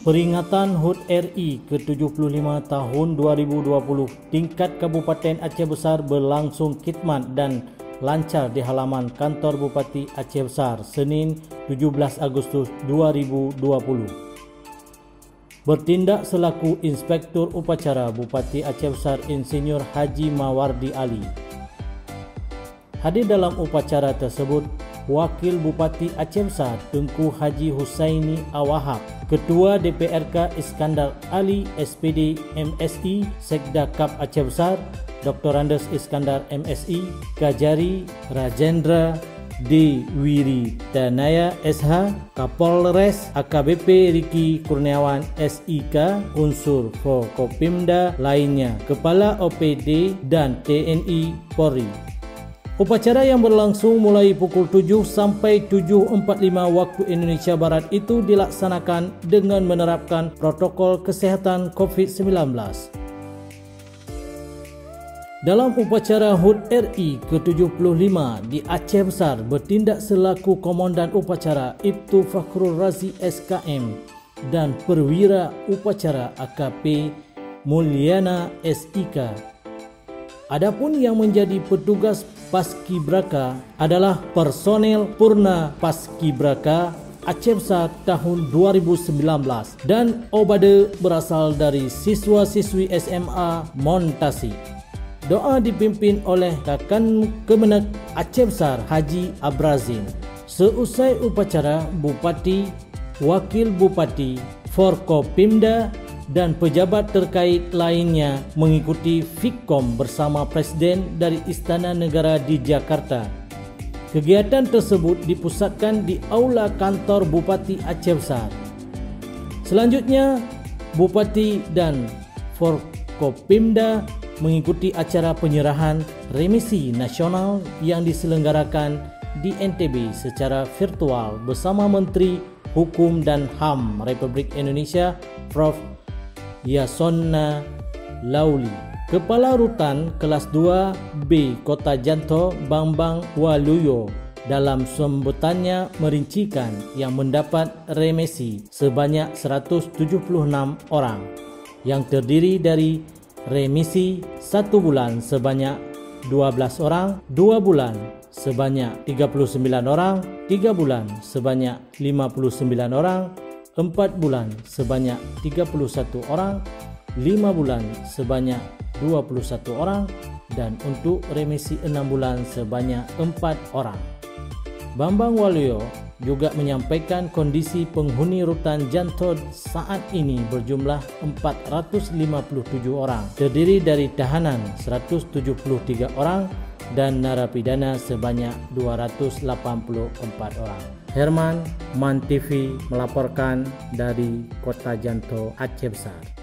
Peringatan HUT RI ke-75 tahun 2020 tingkat Kabupaten Aceh Besar berlangsung khidmat dan lancar di halaman kantor Bupati Aceh Besar Senin 17 Agustus 2020. Bertindak selaku Inspektur Upacara Bupati Aceh Besar Insinyur Haji Mawardi Ali. Hadir dalam upacara tersebut Wakil Bupati Aceh Besar Tengku Haji Husaini Awahab, Ketua DPRK Iskandar Ali SPD MSI Sekda Kap Aceh Besar Dr. Andes Iskandar MSI, Kajari Rajendra D. Wiri Tanaya SH, Kapolres AKBP Riki Kurniawan SIK, unsur Forkopimda lainnya, Kepala OPD dan TNI Polri. Upacara yang berlangsung mulai pukul 7 sampai 7.45 waktu Indonesia Barat itu dilaksanakan dengan menerapkan protokol kesehatan COVID-19. Dalam upacara HUT RI ke-75 di Aceh Besar bertindak selaku Komandan Upacara Ibtu Fakhrul Razi SKM dan Perwira Upacara AKP Mulyana SIK. Adapun yang menjadi petugas Paskibraka adalah personel Purna Paskibraka Aceh Besar tahun 2019 dan obade berasal dari siswa-siswi SMA Montasi. Doa dipimpin oleh Kakan Kemenak Aceh Besar Haji Abrazin. Seusai upacara, Bupati, Wakil Bupati, Forkopimda dan pejabat terkait lainnya mengikuti Fikom bersama Presiden dari Istana Negara di Jakarta. Kegiatan tersebut dipusatkan di Aula Kantor Bupati Aceh Besar. Selanjutnya, Bupati dan Forkopimda mengikuti acara penyerahan remisi nasional yang diselenggarakan di NTB secara virtual bersama Menteri Hukum dan HAM Republik Indonesia Prof. Yasona Lauli, Kepala Rutan Kelas 2B Kota Janto Bambang Waluyo dalam sambutannya merincikan yang mendapat remisi sebanyak 176 orang yang terdiri dari remisi 1 bulan sebanyak 12 orang, 2 bulan sebanyak 39 orang, 3 bulan sebanyak 59 orang, 4 bulan sebanyak 31 orang, 5 bulan sebanyak 21 orang, dan untuk remisi 6 bulan sebanyak 4 orang. Bambang Waluyo juga menyampaikan kondisi penghuni rutan Janto saat ini berjumlah 457 orang, terdiri dari tahanan 173 orang dan narapidana sebanyak 284 orang. Herman, MAN TV melaporkan dari Kota Janto, Aceh Besar.